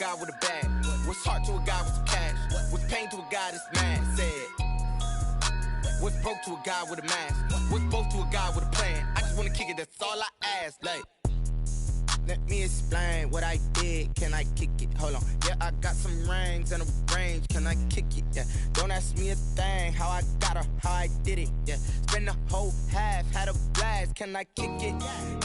guy with a bag? What's heart to a guy with cash? What's pain to a guy that's mad? Said. What's broke to a guy with a mask? What's both to a guy with a plan? I just wanna kick it, that's all I ask. Like, let me explain what I did. Can I kick it? Hold on. Yeah, I got some rings and a range. Can I kick it? Yeah. Don't ask me a thing. How I got her, how I did it. Yeah. Spend the whole half, had a blast. Can I kick it?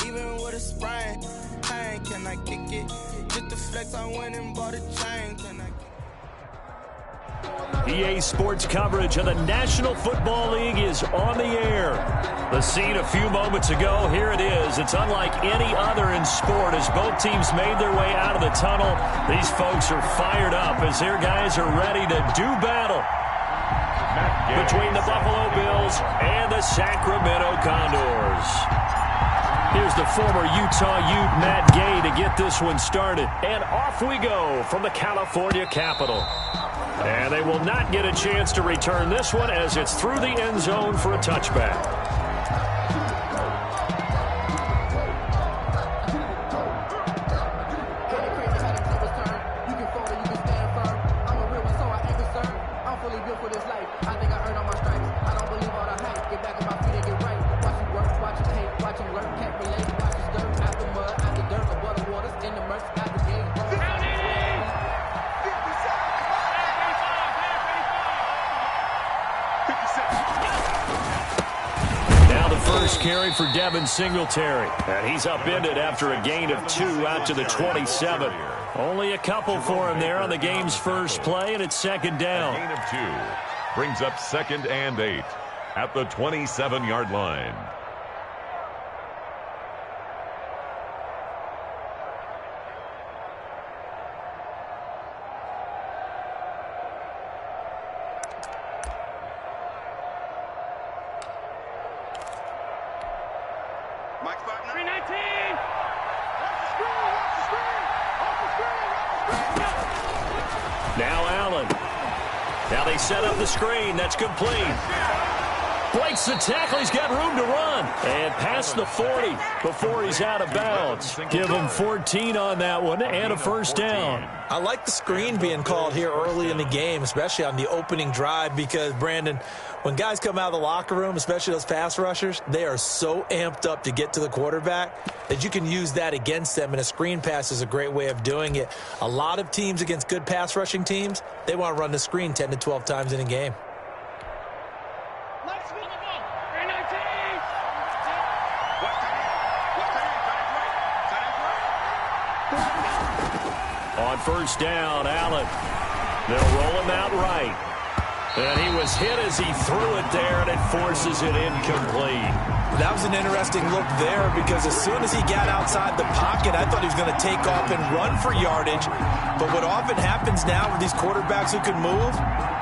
Even with a sprain. Pain, can I kick it? Just the flex, I went and bought a chain. Can I kick it? EA Sports coverage of the National Football League is on the air. The scene a few moments ago, here it is. It's unlike any other in sport as both teams made their way out of the tunnel. These folks are fired up as their guys are ready to do battle between the Buffalo Bills and the Sacramento Condors. Here's the former Utah Ute Matt Gay to get this one started. And off we go from the California capital. And they will not get a chance to return this one as it's through the end zone for a touchback. Carry for Devin Singletary. And he's upended after a gain of 2 out to the 27. Only a couple for him there on the game's first play, and it's second down. A gain of 2 brings up 2nd and 8 at the 27-yard line. Set up the screen. That's complete. Breaks the tackle. He's got room to run. And past the 40 before he's out of bounds. Give him 14 on that one and a first down. I like the screen being called here early in the game, especially on the opening drive, because, Brandon, when guys come out of the locker room, especially those pass rushers, they are so amped up to get to the quarterback that you can use that against them, and a screen pass is a great way of doing it. A lot of teams against good pass rushing teams, they want to run the screen 10 to 12 times in a game. On first down, Allen. They'll roll him out right. And he was hit as he threw it there, and it forces it incomplete. That was an interesting look there because as soon as he got outside the pocket, I thought he was going to take off and run for yardage. But what often happens now with these quarterbacks who can move,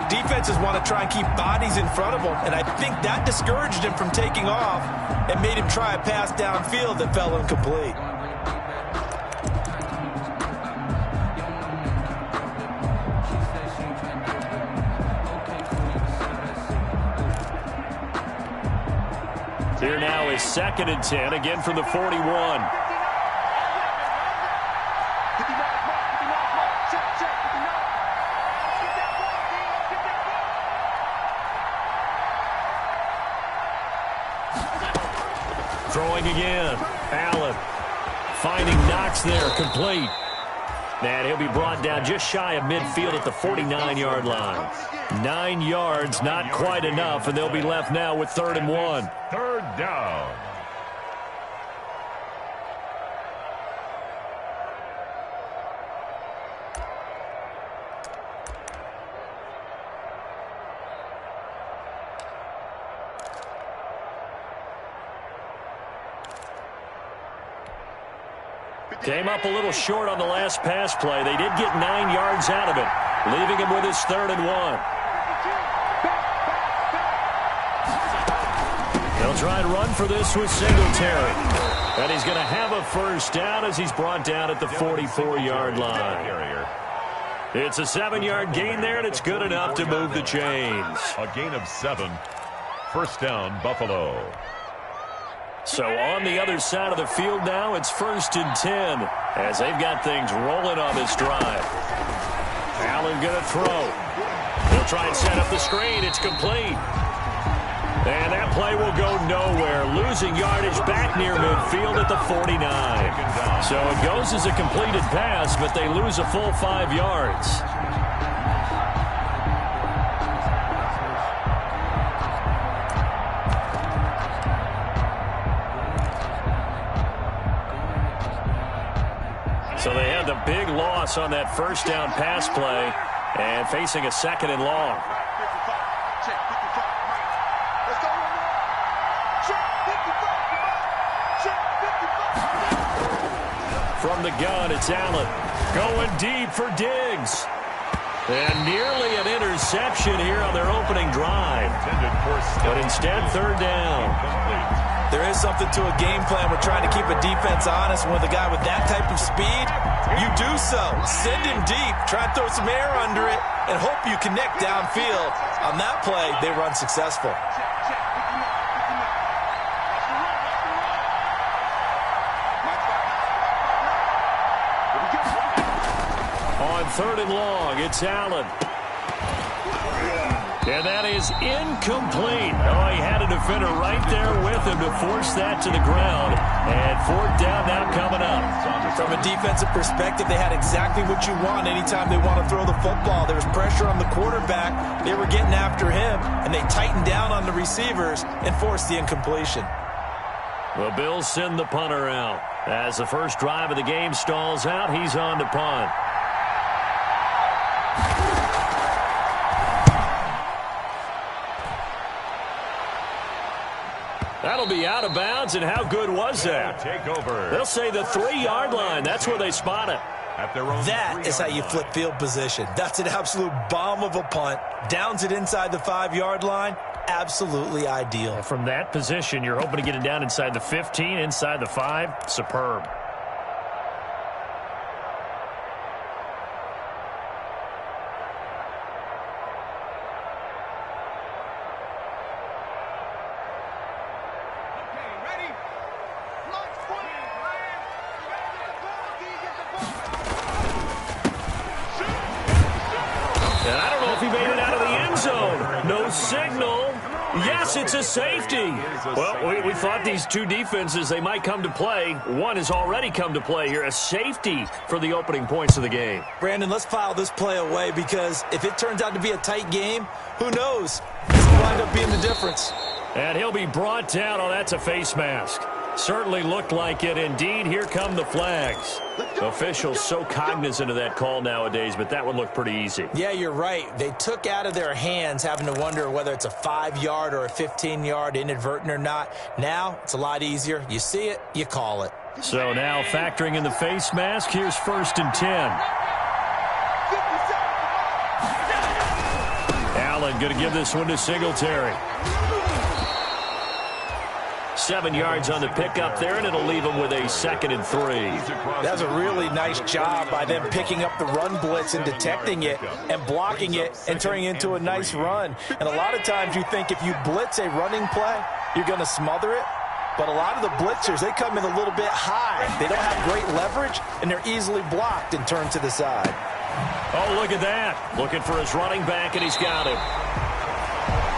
defenses want to try and keep bodies in front of them. And I think that discouraged him from taking off and made him try a pass downfield that fell incomplete. Here now is 2nd and 10, again from the 41. Throwing again. Allen finding Knox there, complete. And he'll be brought down just shy of midfield at the 49-yard line. 9 yards, not quite enough, and they'll be left now with 3rd and 1. 3rd down. Came up a little short on the last pass play. They did get 9 yards out of it, leaving him with his 3rd and 1. They'll try and run for this with Singletary. And he's going to have a first down as he's brought down at the 44-yard line. It's a 7-yard gain there, and it's good enough to move the chains. A gain of 7. First down, Buffalo. So on the other side of the field now, it's 1st and 10 as they've got things rolling on this drive. Allen going to throw. He'll try and set up the screen. It's complete. And that play will go nowhere. Losing yardage back near midfield at the 49. So it goes as a completed pass, but they lose a full 5 yards. So they had the big loss on that first down pass play and facing a 2nd and long. From the gun, it's Allen. Going deep for Diggs. And nearly an interception here on their opening drive. But instead, 3rd down. There is something to a game plan. We're trying to keep a defense honest. And with a guy with that type of speed, you do so. Send him deep. Try and throw some air under it and hope you connect downfield. On that play, they run successful. On 3rd and long, it's Allen. And that is incomplete. Oh, he had a defender right there with him to force that to the ground. And 4th down now coming up. From a defensive perspective, they had exactly what you want anytime they want to throw the football. There was pressure on the quarterback. They were getting after him, and they tightened down on the receivers and forced the incompletion. The Bills send the punter out. As the first drive of the game stalls out, he's on to punt. That'll be out of bounds, and how good was that? They'll say the 3-yard line. That's where they spot it. That is how you flip field position. That's an absolute bomb of a punt. Downs it inside the 5-yard line. Absolutely ideal. From that position, you're hoping to get it down inside the 15, inside the 5. Superb. Yes, it's a safety. Well, we thought these two defenses, they might come to play. One has already come to play here, a safety for the opening points of the game. Brandon, let's file this play away because if it turns out to be a tight game, who knows? This will wind up being the difference. And he'll be brought down. Oh, that's a face mask. Certainly looked like it. Indeed, here come the flags. Officials so cognizant of that call nowadays, but that one looked pretty easy. Yeah, you're right. They took out of their hands having to wonder whether it's a 5-yard or a 15-yard, inadvertent or not. Now, it's a lot easier. You see it, you call it. So now factoring in the face mask, here's 1st and 10. Allen going to give this one to Singletary. 7 yards on the pickup there, and it'll leave them with a 2nd and 3. That's a really nice job by them picking up the run blitz and detecting it and blocking it and turning it into a nice run. And a lot of times you think if you blitz a running play, you're going to smother it. But a lot of the blitzers, they come in a little bit high. They don't have great leverage, and they're easily blocked and turned to the side. Oh, look at that. Looking for his running back, and he's got him.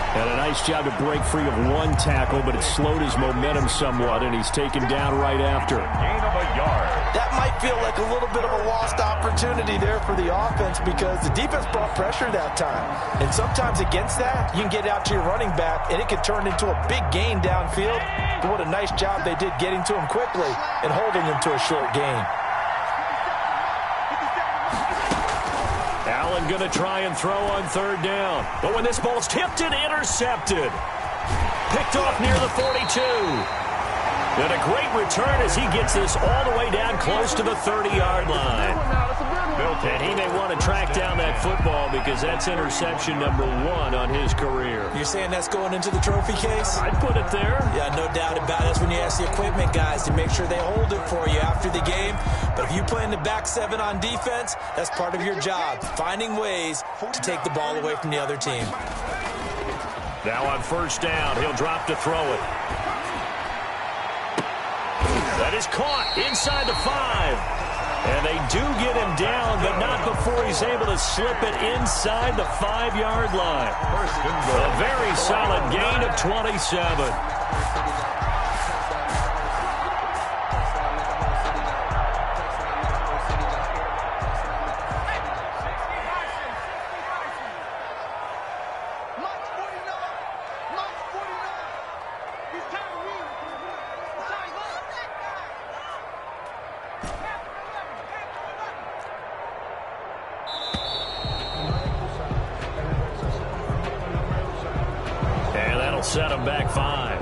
And a nice job to break free of one tackle, but it slowed his momentum somewhat, and he's taken down right after. Gain of a yard. That might feel like a little bit of a lost opportunity there for the offense because the defense brought pressure that time. And sometimes against that, you can get out to your running back, and it can turn into a big gain downfield. But what a nice job they did getting to him quickly and holding him to a short gain. Allen going to try and throw on 3rd down. But when this ball's tipped and intercepted. Picked off near the 42. And a great return as he gets this all the way down close to the 30-yard line. And he may want to track down that football because that's interception number 1 on his career. You're saying that's going into the trophy case? I'd put it there. Yeah, no doubt about it. That's when you ask the equipment guys to make sure they hold it for you after the game. But if you play in the back 7 on defense, that's part of your job, finding ways to take the ball away from the other team. Now on 1st down, he'll drop to throw it. That is caught inside the 5. And they do get him down, but not before he's able to slip it inside the 5-yard line. A very solid gain of 27. Set him back 5.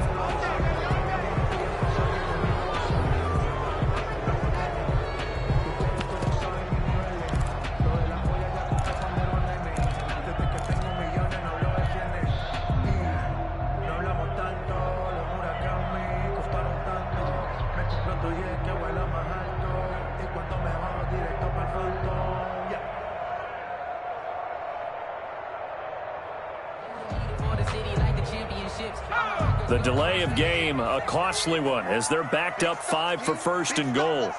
The delay of game, a costly one, as they're backed up 5 for first and goal.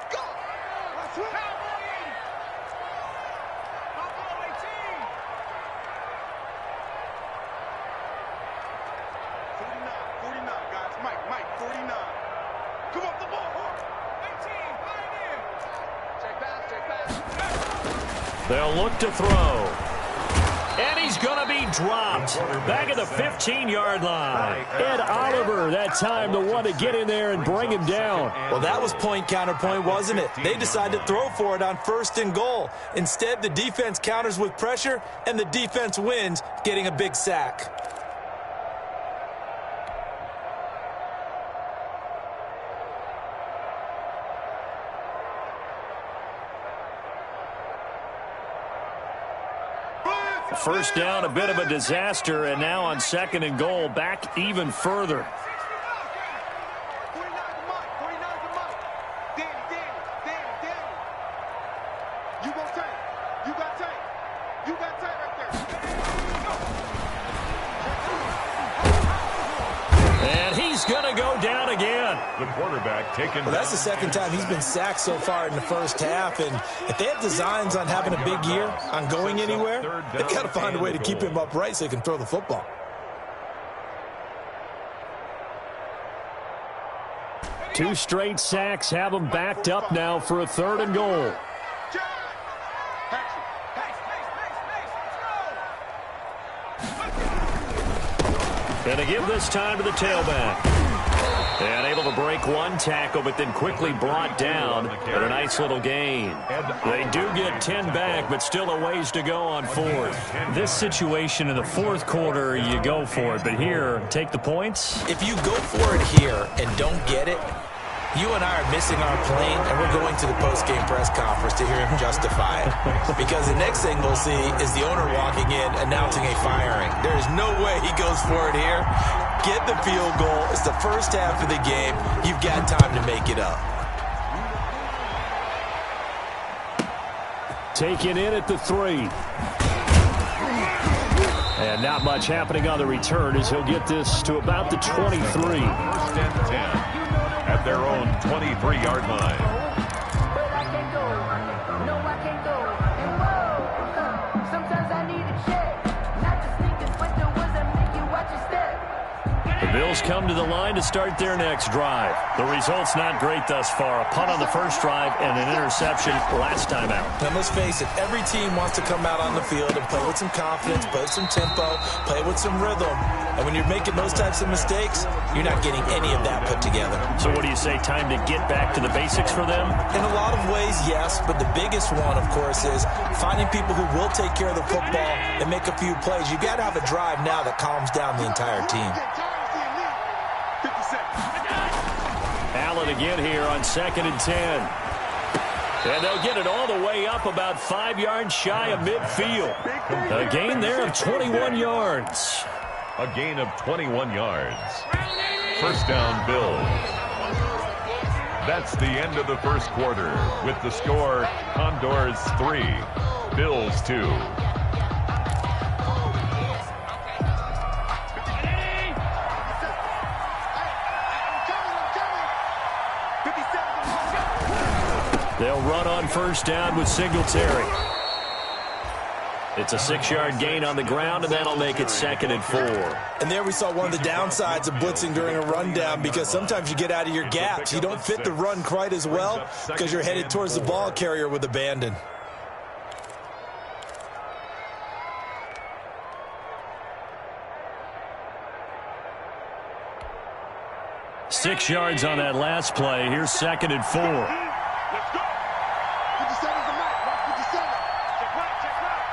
They'll look to throw. And he's going to be dropped back at the 15-yard line. Ed Oliver, that time, the one to get in there and bring him down. Well, that was point counterpoint, wasn't it? They decided to throw for it on first and goal. Instead, the defense counters with pressure, and the defense wins, getting a big sack. First down, a bit of a disaster, and now on second and goal, back even further. And he's going to go down again. The quarterback taken. Well, that's the second time he's been sacked so far in the first half, and if they have designs on having a big year, on going anywhere, they've got to find a way to keep him upright so he can throw the football. Two straight sacks have him backed up now for a third and goal. And to give this time to the tailback. And able to break one tackle, but then quickly brought down at a nice little gain. They do get 10 back, but still a ways to go on fourth. This situation in the fourth quarter, you go for it. But here, take the points. If you go for it here and don't get it, you and I are missing our plane, and we're going to the post-game press conference to hear him justify it. Because the next thing we'll see is the owner walking in, announcing a firing. There is no way he goes for it here. Get the field goal. It's the first half of the game. You've got time to make it up. Taken in at the 3. And not much happening on the return as he'll get this to about the 23. First and 10 at their own 23-yard line. But I can't go. No, I can't go. And whoa, sometimes I need a check. Not the sneakers, but the ones that make you watch your step. The Bills come to the line to start their next drive. The result's not great thus far. A punt on the first drive and an interception last time out. Now, let's face it, every team wants to come out on the field and play with some confidence, play with some tempo, play with some rhythm. And when you're making those types of mistakes, you're not getting any of that put together. So what do you say, time to get back to the basics for them? In a lot of ways, yes, but the biggest one, of course, is finding people who will take care of the football and make a few plays. You've got to have a drive now that calms down the entire team. Allen again here on second and 10. And they'll get it all the way up about 5 yards shy of midfield. A gain there of 21 yards. A gain of 21 yards. First down, Bills. That's the end of the first quarter with the score Condors 3, Bills 2. They'll run on first down with Singletary. It's a 6-yard gain on the ground, and that'll make it 2nd and 4. And there we saw one of the downsides of blitzing during a rundown, because sometimes you get out of your gaps. You don't fit the run quite as well because you're headed towards the ball carrier with abandon. Six yards on that last play. Here's 2nd and 4. Let's go. 57's the mark. Mark 57. Check right, check right.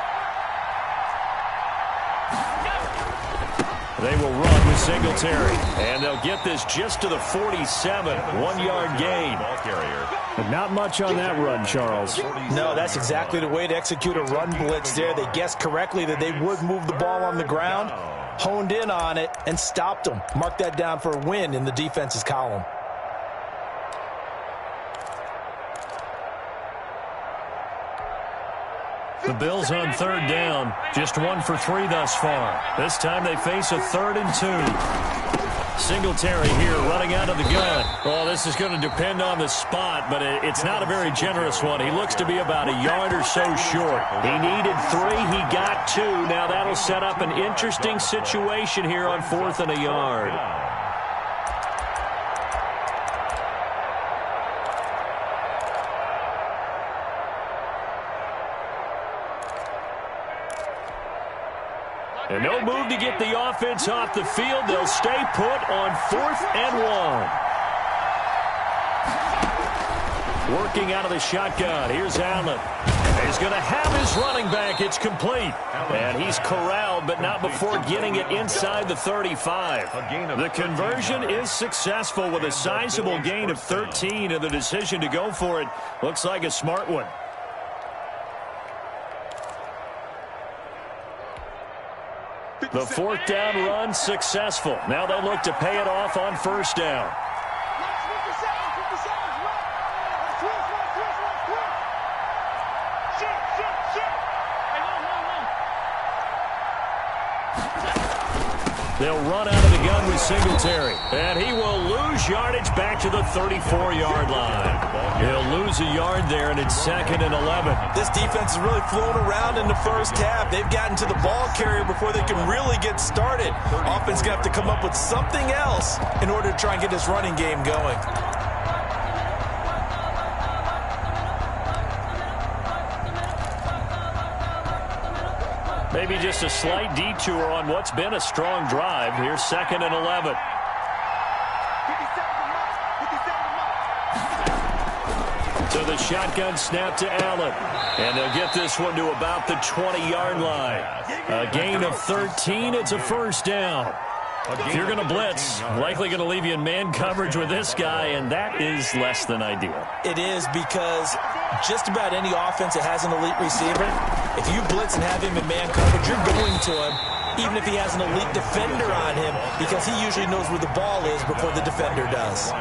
They will run with Singletary. And they'll get this just to the 47. 1-yard gain. Ball carrier. But not much on that run, Charles. No, that's exactly the way to execute a run blitz there. They guessed correctly that they would move the ball on the ground, honed in on it, and stopped them. Mark that down for a win in the defense's column. The Bills on 3rd down. Just 1 for 3 thus far. This time they face a 3rd and 2. Singletary here running out of the gun. Well, this is going to depend on the spot, but it's not a very generous one. He looks to be about a yard or so short. He needed 3. He got 2. Now that'll set up an interesting situation here on 4th and a yard. And no move to get the offense off the field. They'll stay put on 4th and 1. Working out of the shotgun. Here's Allen. He's going to have his running back. It's complete. And he's corralled, but not before getting it inside the 35. The conversion is successful with a sizable gain of 13, and the decision to go for it looks like a smart one. The 4th down run successful. Now they look to pay it off on 1st down. They'll run out of the gun with Singletary. And he will lose yardage back to the 34-yard line. He'll lose a yard there, and it's 2nd and 11. This defense is really flown around in the first half. They've gotten to the ball carrier before they can really get started. Offense going to have to come up with something else in order to try and get this running game going. Maybe just a slight detour on what's been a strong drive. Here's 2nd and 11. So the shotgun snap to Allen. And they'll get this one to about the 20-yard line. A gain of 13. It's a 1st down. If you're going to blitz, likely going to leave you in man coverage with this guy, and that is less than ideal. It is, because just about any offense that has an elite receiver, if you blitz and have him in man coverage, you're going to him, even if he has an elite defender on him, because he usually knows where the ball is before the defender does.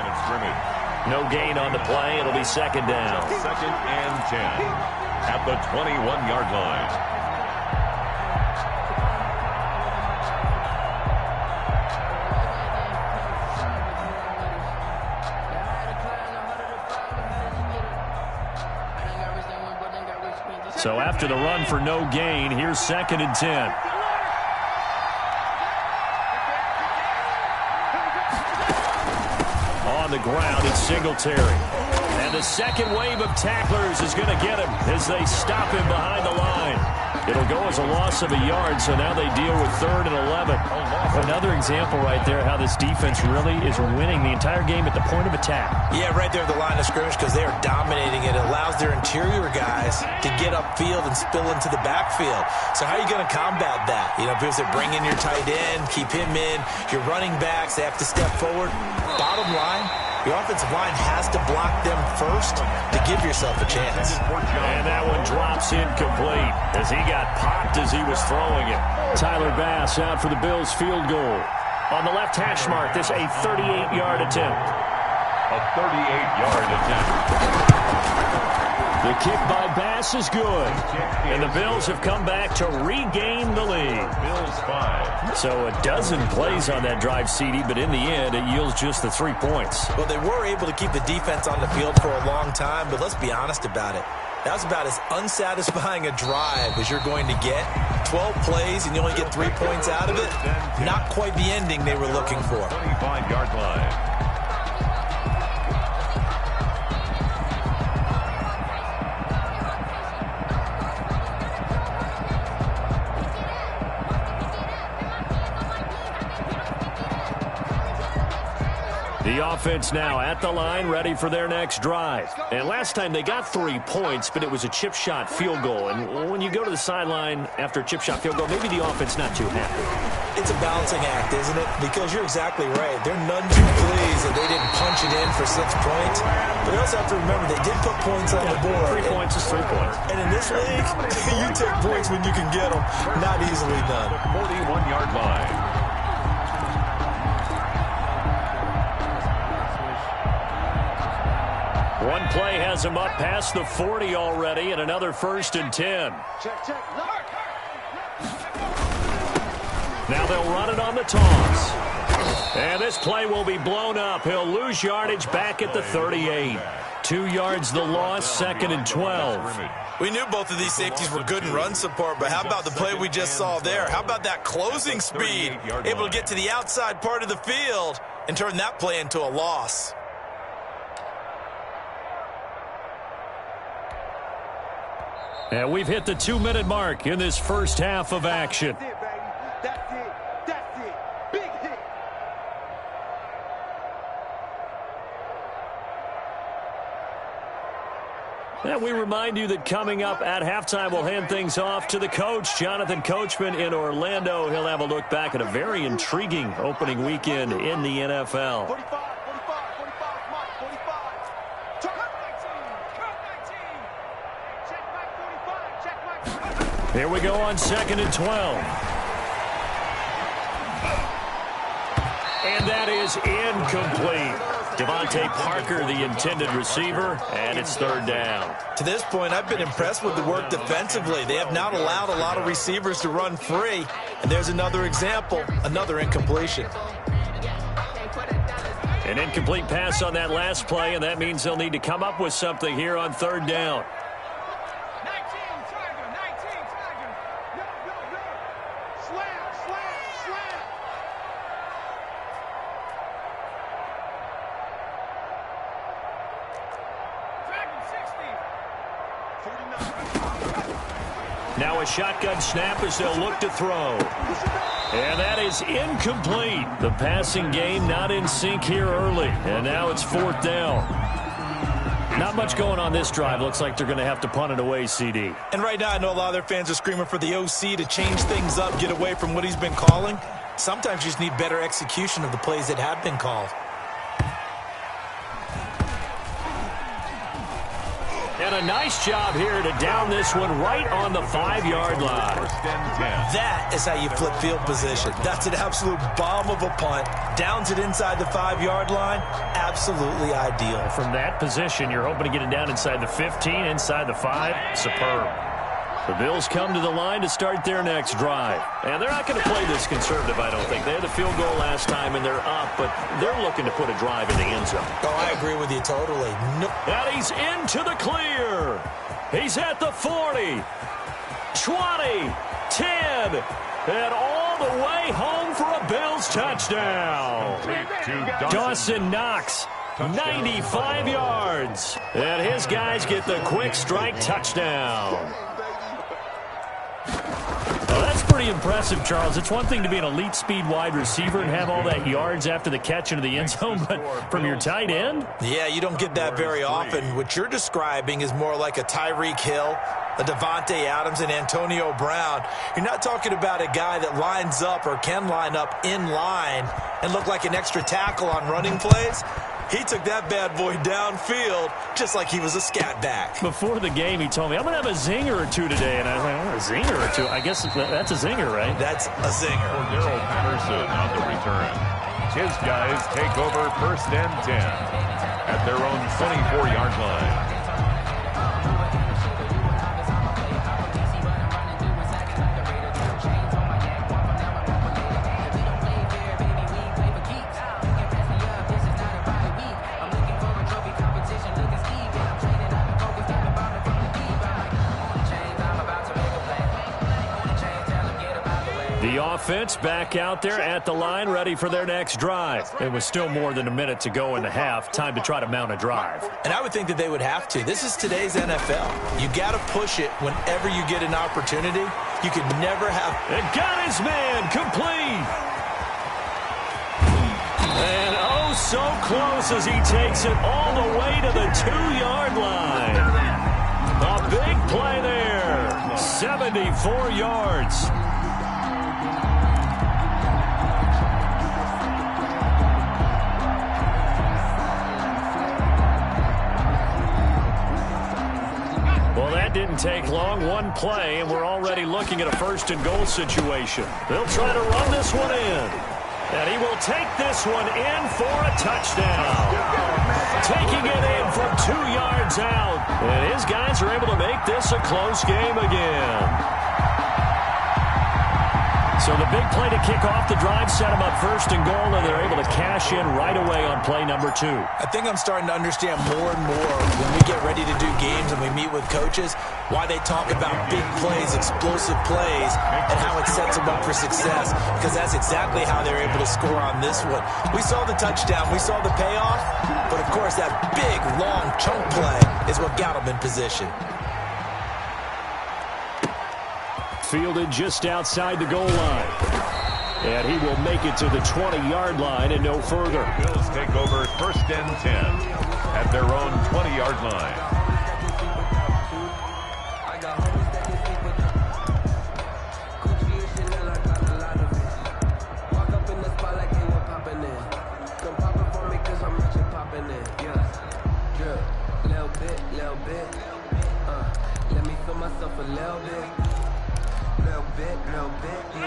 No gain on the play. It'll be 2nd down. 2nd and 10 at the 21-yard line. So after the run for no gain, here's 2nd and 10. On the ground, it's Singletary. And the second wave of tacklers is going to get him as they stop him behind the line. It'll go as a loss of a yard, so now they deal with 3rd and 11. Another example right there how this defense really is winning the entire game at the point of attack. Yeah, right there at the line of scrimmage, because they are dominating it. It allows their interior guys to get upfield and spill into the backfield. So how are you going to combat that? You know, because they bring in your tight end, keep him in. Your running backs, they have to step forward. Bottom line, your offensive line has to block them first to give yourself a chance. And that one drops incomplete as he got popped as he was throwing it. Tyler Bass out for the Bills field goal. On the left hash mark, this a 38-yard attempt. A 38-yard attempt. The kick by Bass is good. And the Bills have come back to regain the lead. Bills 5. So a dozen plays on that drive, CD, but in the end, it yields just the 3 points. Well, they were able to keep the defense on the field for a long time, but let's be honest about it. That's about as unsatisfying a drive as you're going to get. 12 plays and you only get 3 points out of it. Not quite the ending they were looking for. 25-yard line. The offense now at the line, ready for their next drive. And last time they got 3 points, but it was a chip shot field goal. And when you go to the sideline after a chip shot field goal, maybe the offense not too happy. It's a balancing act, isn't it? Because you're exactly right. They're none too pleased that they didn't punch it in for 6 points. But you also have to remember they did put points on the board. 3 points is 3 points. And in this league, you take points when you can get them. Not easily done. 41-yard line. One play has him up past the 40 already, and another 1st and 10. Now they'll run it on the toss. And this play will be blown up. He'll lose yardage back at the 38. 2 yards the loss, 2nd and 12. We knew both of these safeties were good in run support, but how about the play we just saw there? How about that closing speed? Able to get to the outside part of the field and turn that play into a loss. And we've hit the 2-minute mark in this first half of action. That's it, baby. That's it. That's it. Big hit. And we remind you that coming up at halftime, we'll hand things off to the coach, Jonathan Coachman in Orlando. He'll have a look back at a very intriguing opening weekend in the NFL. 45, 45, 45, 45. Turn 19. Check back 45. Check back 45. Here we go on 2nd and 12. And that is incomplete. Devontae Parker, the intended receiver, and it's 3rd down. To this point, I've been impressed with the work defensively. They have not allowed a lot of receivers to run free. And there's another example, another incompletion. An incomplete pass on that last play, and that means they'll need to come up with something here on 3rd down. 19, Tiger. 19, Tiger. Yo. Slam. Now a shotgun snap as they'll look to throw. And that is incomplete. The passing game not in sync here early. And now it's 4th down. Not much going on this drive. Looks like they're going to have to punt it away, CD. And right now I know a lot of their fans are screaming for the OC to change things up, get away from what he's been calling. Sometimes you just need better execution of the plays that have been called. And a nice job here to down this one right on the 5-yard line. 1st and 10. That is how you flip field position. That's an absolute bomb of a punt. Downs it inside the 5-yard line. Absolutely ideal. From that position, you're hoping to get it down inside the 15, inside the 5. Superb. The Bills come to the line to start their next drive. And they're not going to play this conservative, I don't think. They had the field goal last time, and they're up, but they're looking to put a drive in the end zone. Oh, I agree with you totally. No. And he's into the clear. He's at the 40, 20, 10, and all the way home for a Bills touchdown. To Dawson Knox, 95 yards. And his guys get the quick strike touchdown. Well, that's pretty impressive, Charles. It's one thing to be an elite speed wide receiver and have all that yards after the catch into the end zone, but from your tight end? Yeah, you don't get that very often. What you're describing is more like a Tyreek Hill, a Devontae Adams, and Antonio Brown. You're not talking about a guy that lines up or can line up in line and look like an extra tackle on running plays. He took that bad boy downfield just like he was a scat back. Before the game, he told me, I'm going to have a zinger or two today. And I was like, oh, a zinger or two? I guess that's a zinger, right? That's a zinger. Daryl Patterson on the return. His guys take over 1st and 10 at their own 24-yard line. The offense back out there at the line, ready for their next drive. It was still more than a minute to go in the half. Time to try to mount a drive. And I would think that they would have to. This is today's NFL. You got to push it whenever you get an opportunity. You can never have... And got his man complete. And oh, so close as he takes it all the way to the 2-yard line. A big play there. 74 yards. Well, that didn't take long. One play, and we're already looking at a first-and-goal situation. They'll try to run this one in. And he will take this one in for a touchdown. Taking it in from 2 yards out. And his guys are able to make this a close game again. So the big play to kick off the drive set them up first and goal, and they're able to cash in right away on play number 2. I think I'm starting to understand more and more when we get ready to do games and we meet with coaches why they talk about big plays, explosive plays, and how it sets them up for success, because that's exactly how they're able to score on this one. We saw the touchdown, we saw the payoff, but of course that big, long chunk play is what got them in position. Fielded just outside the goal line. And he will make it to the 20-yard line and no further. Bills take over first and 10 at their own 20-yard line.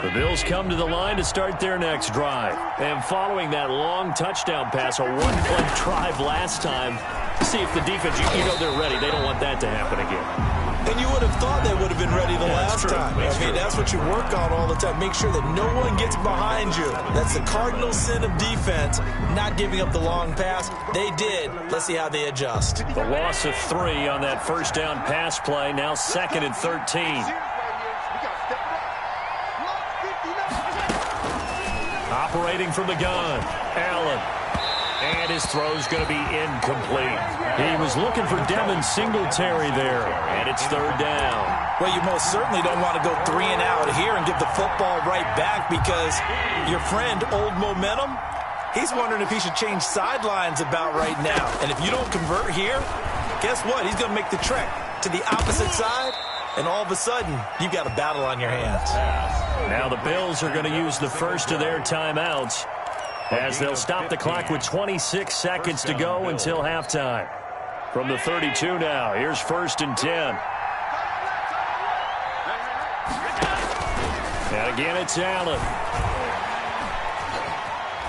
The Bills come to the line to start their next drive. And following that long touchdown pass, a one-play drive last time, see if the defense, you know they're ready. They don't want that to happen again. And you would have thought they would have been ready the last time. I mean, that's what you work on all the time. Make sure that no one gets behind you. That's the cardinal sin of defense, not giving up the long pass. They did. Let's see how they adjust. The loss of 3 on that first down pass play, now 2nd and 13. Operating from the gun, Allen. And his throw's going to be incomplete. He was looking for Devin Singletary there, and it's 3rd down. Well, you most certainly don't want to go 3 and out here and give the football right back, because your friend, Old Momentum, he's wondering if he should change sidelines about right now. And if you don't convert here, guess what? He's going to make the trek to the opposite side, and all of a sudden, you've got a battle on your hands. Now the Bills are going to use the first of their timeouts as they'll stop the clock with 26 seconds to go until halftime. From the 32 now, here's 1st and 10. And again, it's Allen.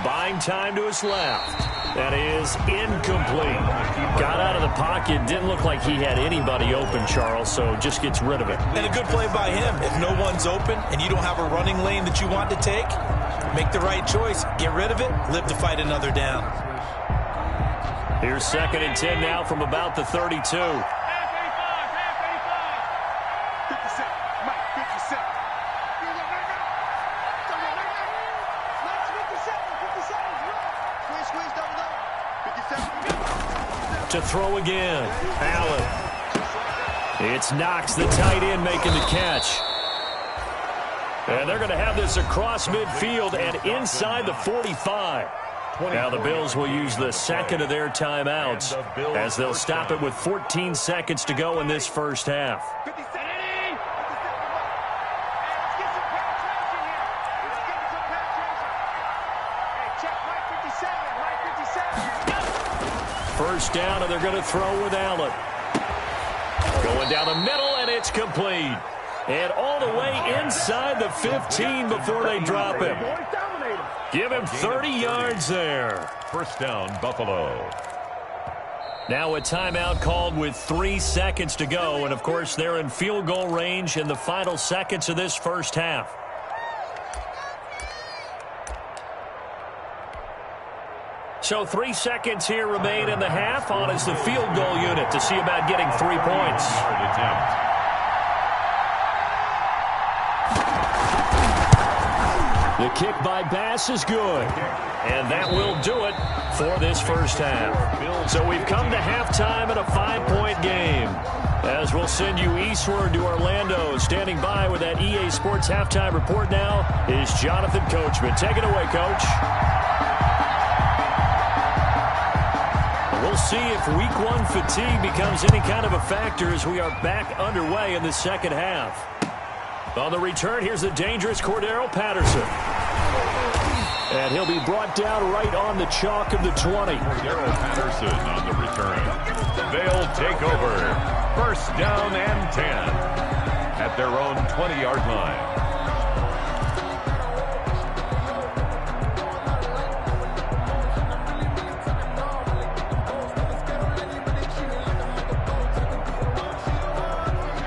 Buying time to his left. That is incomplete. Got out of the pocket. Didn't look like he had anybody open, Charles, so just gets rid of it. And a good play by him. If no one's open and you don't have a running lane that you want to take, make the right choice. Get rid of it. Live to fight another down. Here's 2nd and 10 now from about the 32. To throw again. Allen. It's Knox, the tight end, making the catch. And they're going to have this across midfield and inside the 45. Now the Bills will use the 2nd of their timeouts as they'll stop it with 14 seconds to go in this first half. First down, and they're going to throw with Allen. Going down the middle, and it's complete. And all the way inside the 15 before they drop him. Give him 30 yards there. First down, Buffalo. Now a timeout called with 3 seconds to go. And, of course, they're in field goal range in the final seconds of this first half. So 3 seconds here remain in the half. On is the field goal unit to see about getting 3 points. The kick by Bass is good. And that will do it for this first half. So we've come to halftime in a 5-point game. As we'll send you eastward to Orlando. Standing by with that EA Sports halftime report now is Jonathan Coachman. Take it away, Coach. We'll see if Week 1 fatigue becomes any kind of a factor as we are back underway in the second half. On the return, here's the dangerous Cordero Patterson. And he'll be brought down right on the chalk of the 20. Cordero Patterson on the return. They'll take over. First down and 10 at their own 20-yard line.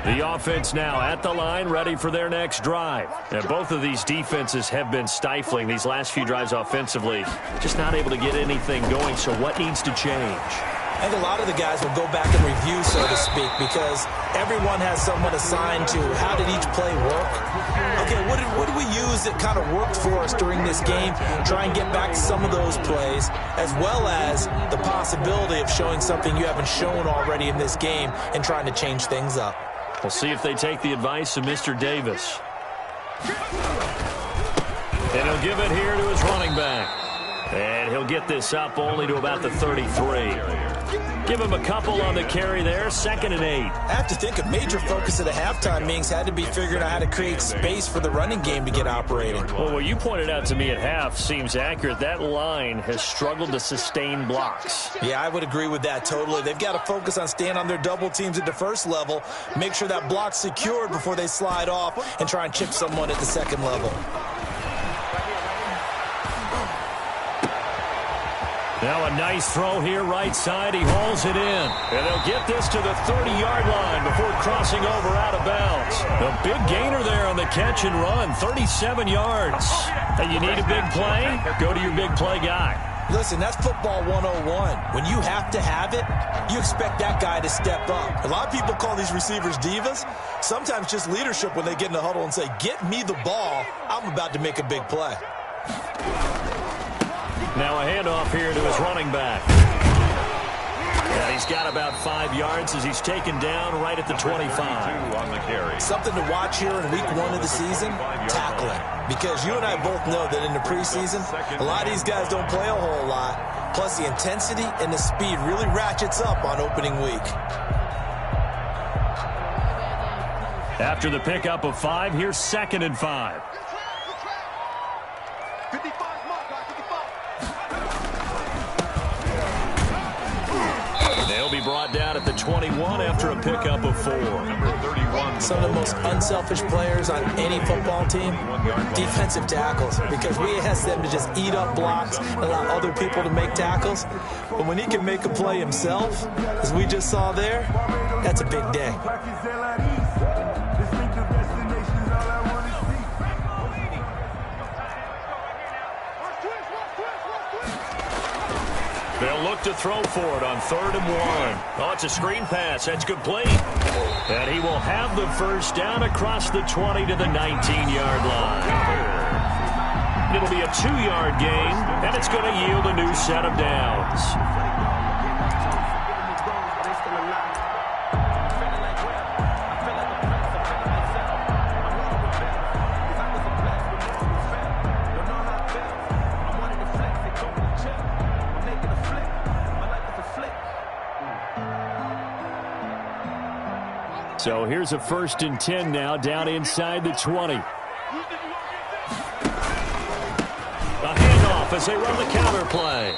The offense now at the line, ready for their next drive. And both of these defenses have been stifling these last few drives offensively. Just not able to get anything going, so what needs to change? I think a lot of the guys will go back and review, so to speak, because everyone has someone assigned to how did each play work. Okay, what did we use that kind of worked for us during this game? Try and get back to some of those plays, as well as the possibility of showing something you haven't shown already in this game and trying to change things up. We'll see if they take the advice of Mr. Davis. And he'll give it here to his running back. And he'll get this up only to about the 33. Give him a couple on the carry there, 2nd and 8. I have to think a major focus at a halftime means had to be figuring out how to create space for the running game to get operating. Well, what you pointed out to me at half seems accurate. That line has struggled to sustain blocks. Yeah, I would agree with that totally. They've got to focus on staying on their double teams at the first level, make sure that block's secured before they slide off and try and chip someone at the second level. Now a nice throw here, right side. He hauls it in. And they'll get this to the 30-yard line before crossing over out of bounds. A big gainer there on the catch and run, 37 yards. Hey, you need a big play? Go to your big play guy. Listen, that's football 101. When you have to have it, you expect that guy to step up. A lot of people call these receivers divas. Sometimes just leadership when they get in the huddle and say, get me the ball. I'm about to make a big play. Now a handoff here to his running back. And he's got about 5 yards as he's taken down right at the 25. On the carry. Something to watch here in week 1 of the season, tackling. Because you and I both know that in the preseason, a lot of these guys don't play a whole lot. Plus the intensity and the speed really ratchets up on opening week. After the pickup of 5, here's 2nd and 5. They'll be brought down at the 21 after a pickup of 4. Number 31. Some of the most unselfish players on any football team, defensive tackles, because we ask them to just eat up blocks and allow other people to make tackles. But when he can make a play himself, as we just saw there, that's a big day. They'll look to throw for it on 3rd and 1. Oh, it's a screen pass. That's complete. And he will have the first down across the 20 to the 19-yard line. It'll be a 2-yard gain, and it's going to yield a new set of downs. So here's a 1st and 10 now down inside the 20. A handoff as they run the counter play.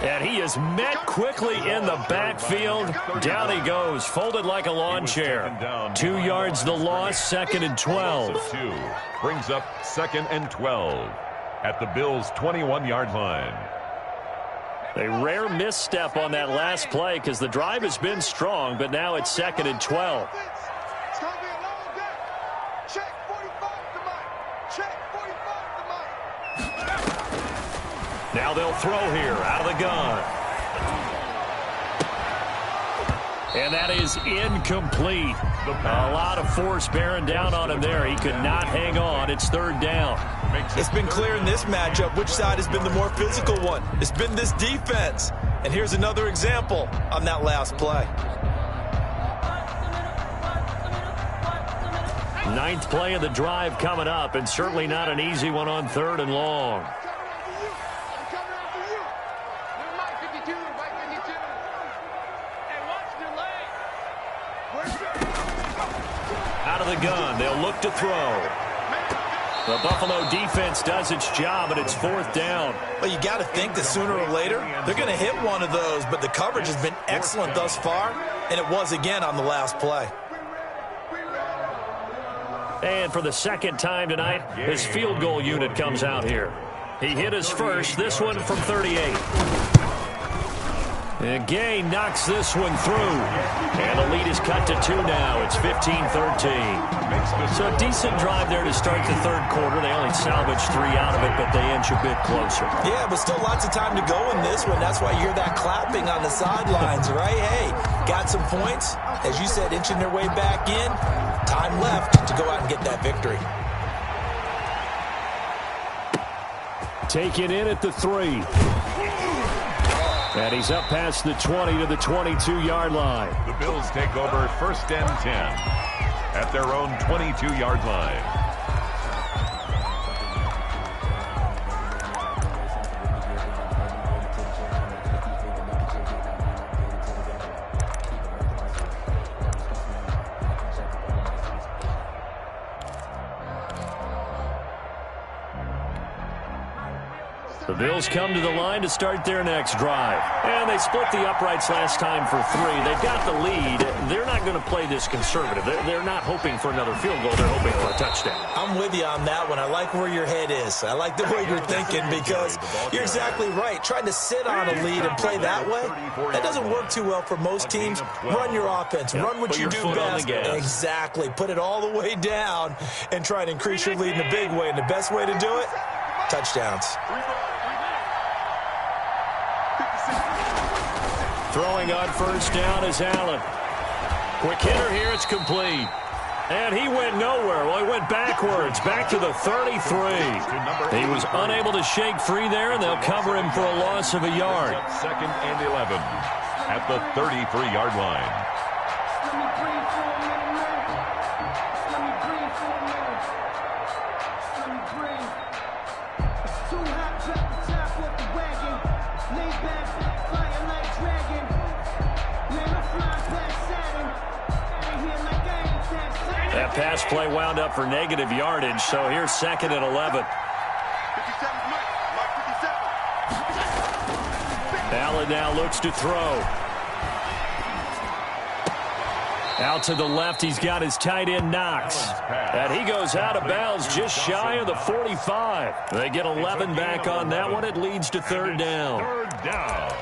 And he is met quickly in the backfield. Down he goes, folded like a lawn chair. 2 yards the loss, 2nd and 12. Brings up 2nd and 12 at the Bills' 21-yard line. A rare misstep on that last play because the drive has been strong, but now it's 2nd and 12. Now they'll throw here out of the gun. And that is incomplete. A lot of force bearing down on him there. He could not hang on. It's third down. It's been clear in this matchup which side has been the more physical one. It's been this defense. And here's another example on that last play. Ninth play of the drive coming up, and certainly not an easy one on third and long. Out of the gun, they'll look to throw. The Buffalo defense does its job, and it's fourth down. Well, you got to think that sooner or later they're going to hit one of those, but the coverage has been excellent thus far, and it was again on the last play. And for the second time tonight, his field goal unit comes out here. He hit his first, this one from 38. And Gay knocks this one through. And the lead is cut to 2 now. It's 15-13. So a decent drive there to start the third quarter. They only salvaged 3 out of it, but they inch a bit closer. Yeah, but still lots of time to go in this one. That's why you hear that clapping on the sidelines, right? Hey, got some points. As you said, inching their way back in. Time left to go out and get that victory. Taken in at the 3. And he's up past the 20 to the 22-yard line. The Bills take over first and 10 at their own 22-yard line. The Bills come to the line to start their next drive. And they split the uprights last time for 3. They've got the lead. They're not going to play this conservative. They're not hoping for another field goal. They're hoping for a touchdown. I'm with you on that one. I like where your head is. I like the way you're thinking because you're exactly right. Trying to sit on a lead and play that way, that doesn't work too well for most teams. Run your offense. Run what you do best. Exactly. Put it all the way down and try to increase your lead in a big way. And the best way to do it, touchdowns. Throwing on first down is Allen. Quick hitter here, it's complete. And he went nowhere. Well, he went backwards, back to the 33. He was unable to shake free there, and they'll cover him for a loss of a yard. Second and 11 at the 33-yard line. That pass play wound up for negative yardage, so here's second and 11. Allen now looks to throw. Out to the left, he's got his tight end Knox. And he goes out of bounds just shy of the 45. They get 11 back on that one. It leads to third down. Third down.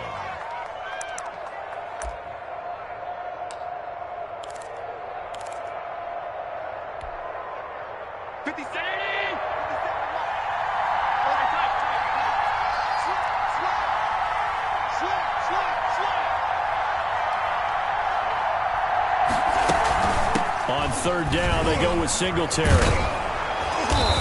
On third down, they go with Singletary.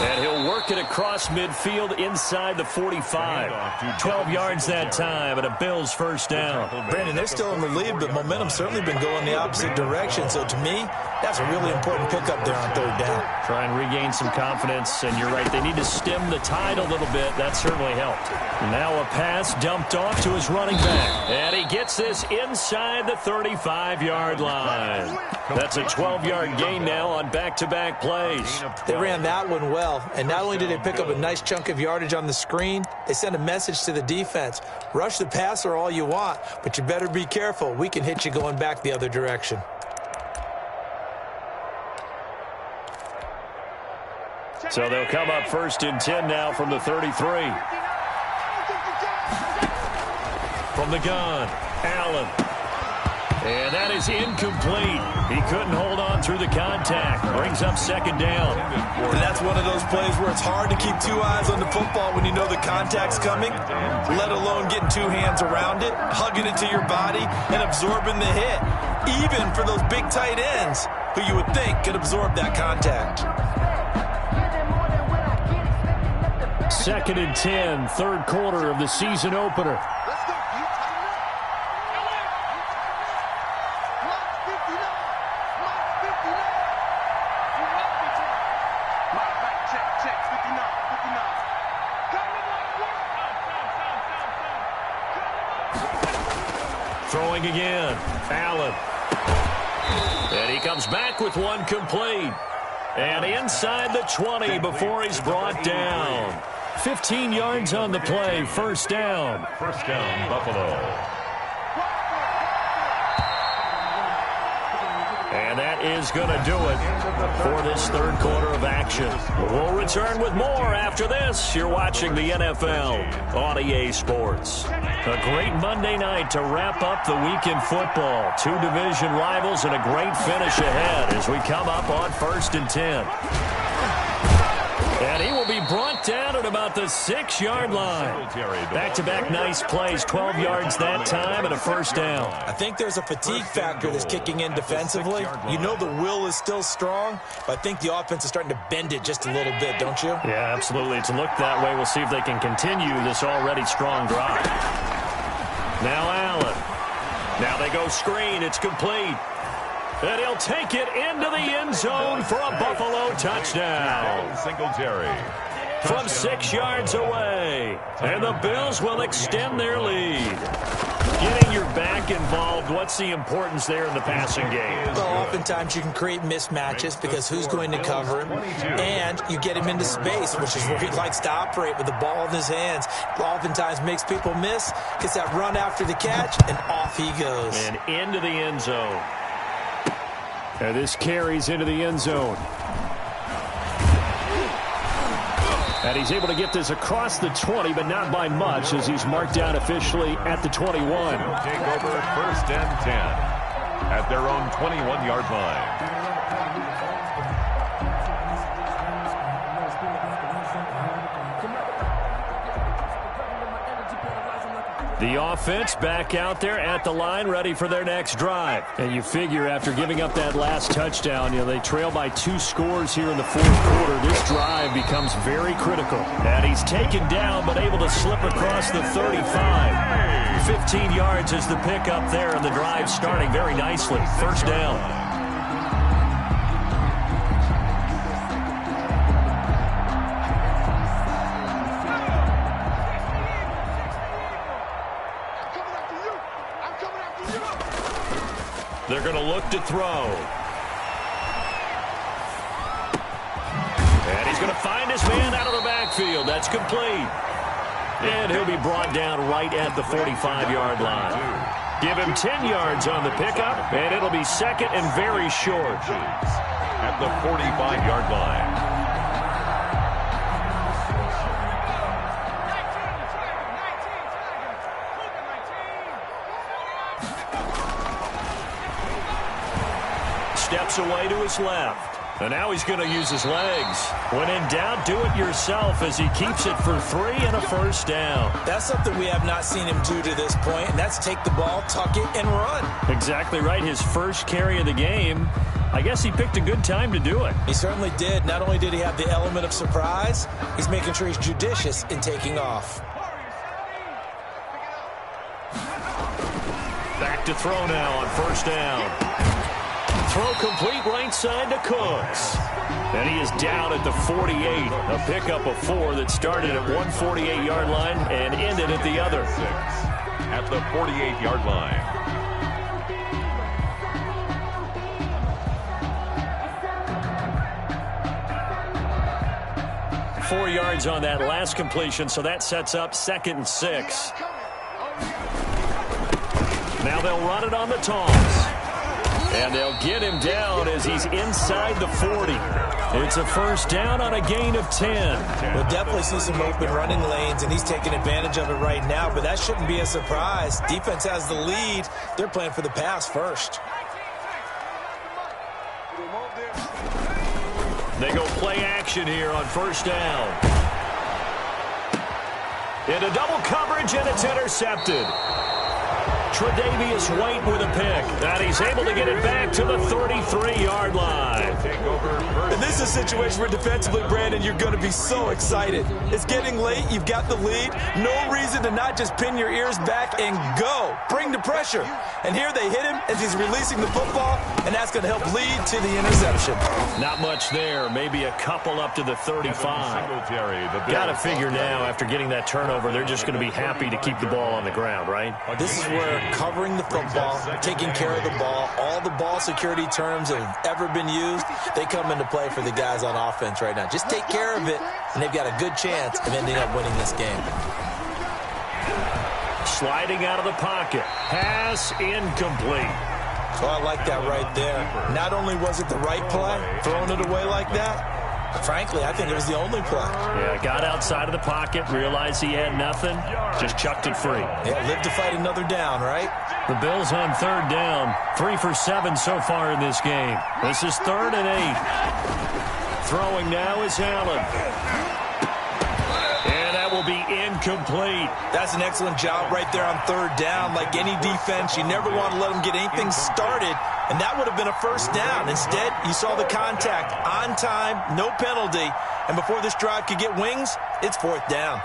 And he'll work it across midfield inside the 45. 12 yards that time, and a Bills first down. Brandon, they're still in the lead, but momentum's certainly been going the opposite direction. So to me, that's a really important pickup there on third down. Try and regain some confidence, and you're right, they need to stem the tide a little bit. That certainly helped. Now a pass dumped off to his running back. And he gets this inside the 35-yard line. That's a 12-yard gain now on back-to-back plays. They ran that one well, and not only did they pick up a nice chunk of yardage on the screen, they sent a message to the defense. Rush the passer all you want, but you better be careful. We can hit you going back the other direction. So they'll come up first and 10 now from the 33. From the gun, Allen. And that is incomplete. He couldn't hold on through the contact. Brings up second down. And that's one of those plays where it's hard to keep 2 eyes on the football when you know the contact's coming, let alone getting 2 hands around it, hugging it to your body, and absorbing the hit. even for those big tight ends who you would think could absorb that contact. 2nd and 10, third quarter of the season opener. Let's go. You tighten up. Mark 59. Mark 59. You mark me, check. Mark back, check. 59. 59. Come on, work. Throwing again. Allen. And he comes back with one complete. And inside the 20 before he's brought down. 15 yards on the play, first down. First down, Buffalo. And that is going to do it for this third quarter of action. We'll return with more after this. You're watching the NFL on EA Sports. A great Monday night to wrap up the week in football. 2 division rivals and a great finish ahead as we come up on 1st and 10. And he will be brought down at about the 6-yard line. Back-to-back nice plays, 12 yards that time and a first down. I think there's a fatigue factor that's kicking in defensively. You know the will is still strong, but I think the offense is starting to bend it just a little bit, don't you? Yeah, absolutely. It's looked that way. We'll see if they can continue this already strong drive. Now Allen. Now they go screen. It's complete. And he'll take it into the end zone for a Buffalo touchdown. Singletary. From 6 yards away. And the Bills will extend their lead. Getting your back involved, what's the importance there in the passing game? Well, oftentimes you can create mismatches because who's going to cover him, and you get him into space, which is where he likes to operate with the ball in his hands. Oftentimes makes people miss, gets that run after the catch, and off he goes. And into the end zone. And this carries into the end zone. And he's able to get this across the 20, but not by much, as he's marked down officially at the 21. Take over 1st and 10 at their own 21-yard line. The offense back out there at the line, ready for their next drive. And you figure after giving up that last touchdown, they trail by 2 scores here in the 4th quarter. This drive becomes very critical. And he's taken down, but able to slip across the 35. 15 yards is the pickup there, and the drive starting very nicely. First down. They're going to look to throw. And he's going to find his man out of the backfield. That's complete. And he'll be brought down right at the 45-yard line. Give him 10 yards on the pickup, and it'll be second and very short. At the 45-yard line. 19. Steps away to his left. And now he's going to use his legs. When in doubt, do it yourself as he keeps it for 3 and a first down. That's something we have not seen him do to this point, and that's take the ball, tuck it, and run. Exactly right. His first carry of the game. I guess he picked a good time to do it. He certainly did. Not only did he have the element of surprise, he's making sure he's judicious in taking off. Back to throw now on first down. Throw complete right side to Cooks. And he is down at the 48. A pickup of 4 that started at 148-yard line and ended at the other. At the 48-yard line. Four yards on that last completion, so that sets up 2nd and 6. Now they'll run it on the toss. And they'll get him down as he's inside the 40. It's a first down on a gain of 10. We'll definitely see some open running lanes, and he's taking advantage of it right now, but that shouldn't be a surprise. Defense has the lead. They're playing for the pass first. They go play action here on first down. Into double coverage, and it's intercepted. Tre'Davious White with a pick. And he's able to get it back to the 33-yard line. And this is a situation where defensively, Brandon, you're going to be so excited. It's getting late. You've got the lead. No reason to not just pin your ears back and go. Bring the pressure. And here they hit him as he's releasing the football, and that's going to help lead to the interception. Not much there. Maybe a couple up to the 35. Got to figure now, after getting that turnover, they're just going to be happy to keep the ball on the ground, right? This is where covering the football, taking care of the ball, all the ball security terms that have ever been used, they come into play for the guys on offense right now. Just take care of it, and they've got a good chance of ending up winning this game. Sliding out of the pocket. Pass incomplete. So I like that right there. Not only was it the right play, throwing it away like that, frankly, I think it was the only play. Yeah, got outside of the pocket, realized he had nothing, just chucked it free. Yeah, live to fight another down, right? The Bills on third down. 3 for 7 so far in this game. This is 3rd and 8. Throwing now is Allen. And that will be incomplete. That's an excellent job right there on third down. Like any defense, you never want to let them get anything started, and that would have been a first down. Instead, you saw the contact on time, no penalty, and before this drive could get wings, it's 4th down.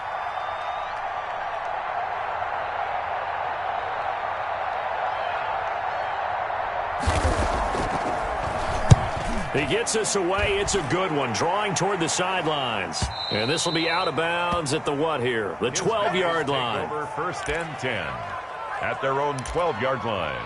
He gets us away. It's a good one. Drawing toward the sidelines. And this will be out of bounds at the what here? The 12-yard line. Over 1st and 10 at their own 12-yard line.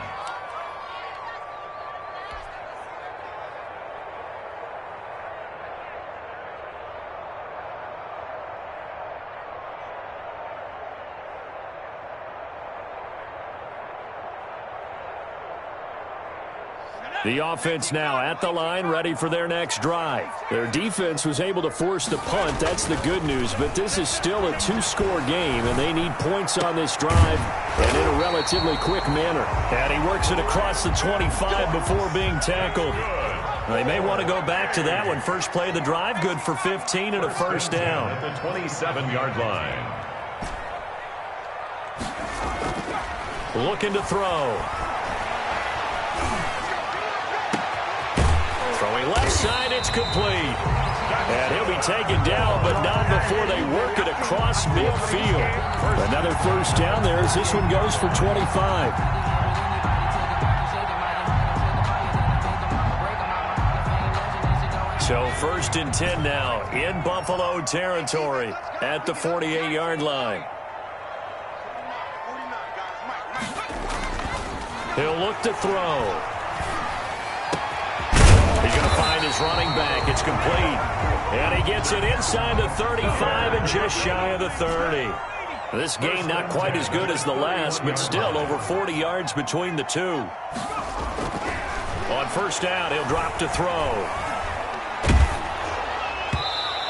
The offense now at the line, ready for their next drive. Their defense was able to force the punt. That's the good news, but this is still a 2-score game, and they need points on this drive and in a relatively quick manner. And he works it across the 25 before being tackled. They may want to go back to that one. First play of the drive, good for 15 and a first down. At the 27-yard line. Looking to throw. Throwing left side, it's complete. And he'll be taken down, but not before they work it across midfield. Another first down there as this one goes for 25. So 1st and 10 now in Buffalo territory at the 48-yard line. He'll look to throw. He's going to find his running back. It's complete. And he gets it inside the 35 and just shy of the 30. This game not quite as good as the last, but still over 40 yards between the two. On first down, he'll drop to throw.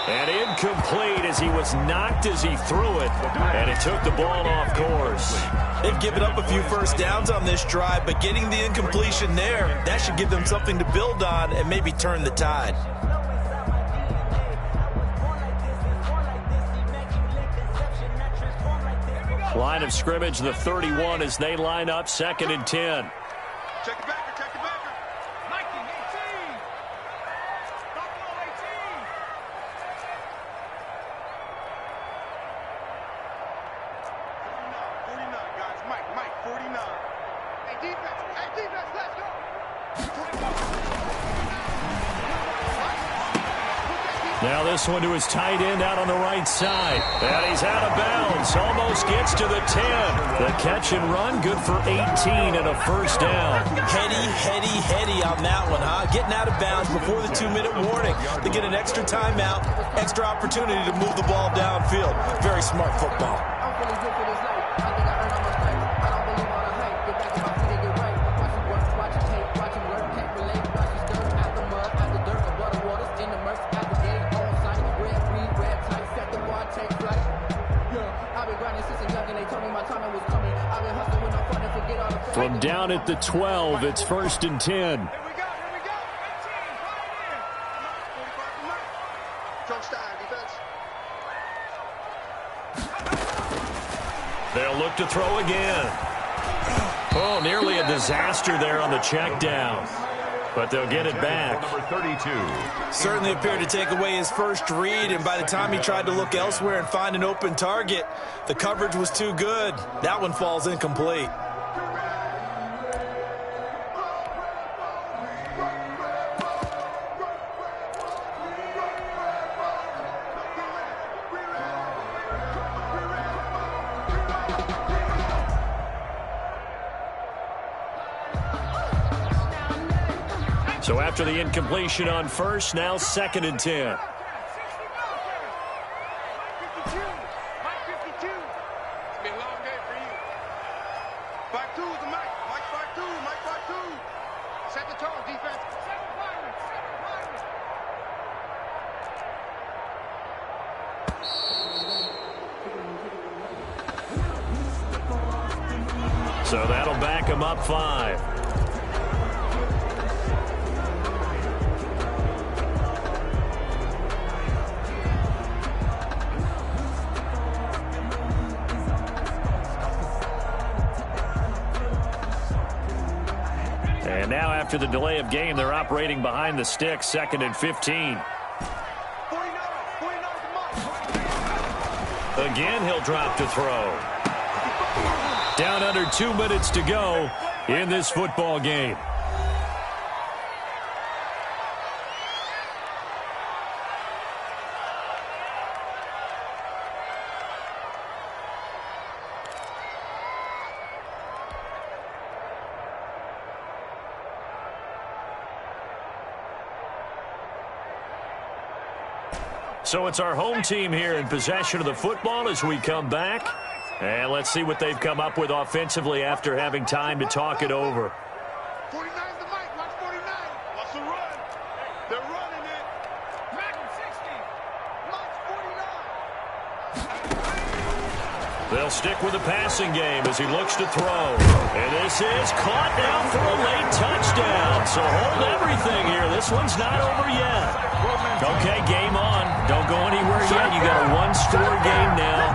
And incomplete as he was knocked as he threw it. And he took the ball off course. They've given up a few first downs on this drive, but getting the incompletion there, that should give them something to build on and maybe turn the tide. Line of scrimmage, the 31 as they line up 2nd and 10. Check it back, check it back. Mikey, 18. Buffalo 18. 49, guys. Mike, 49. Hey, defense, let's go. Now this one to his tight end out on the right side. And he's out of bounds. Almost gets to the 10. The catch and run, good for 18 and a first down. Heady on that one, huh? Getting out of bounds before the 2-minute warning. They get an extra timeout, extra opportunity to move the ball downfield. Very smart football. I'm feeling good for this life. I think I earned all my stripes. I don't believe all the hype. Get back in my feet and get right. Watch him work, watch him tape, watch him work. Can't relate, watch his dirt. Out the mud, out the dirt, above the waters, in the murks, out the gate, on sight. Red, green, red tight, set the bar, take flight. Yeah, I've been grinding since a young and they told me my timing was coming. I've been hustling with no fun and forget all the fun. From down at the 12, it's 1st and 10. Here we go. 18, right in. 45 to Mike. Trump style defense. They'll look to throw again. Oh, nearly a disaster there on the check down. But they'll get it back. Number 32. Certainly appeared to take away his first read, and by the time he tried to look elsewhere and find an open target, the coverage was too good. That one falls incomplete. So after the incompletion on first, now 2nd and 10. So that'll back him up 5. And now after the delay of game, they're operating behind the sticks, 2nd and 15. Again, he'll drop to throw. Down under 2 minutes to go in this football game. So it's our home team here in possession of the football as we come back. And let's see what they've come up with offensively after having time to talk it over. 49's the mic. Watch 49. Watch the run. They're running it. Mac 60. Watch 49. They'll stick with the passing game as he looks to throw. And this is caught down for a late touchdown. So hold everything here. This one's not over yet. Okay, game on. Don't go anywhere yet. You got a one-score game now.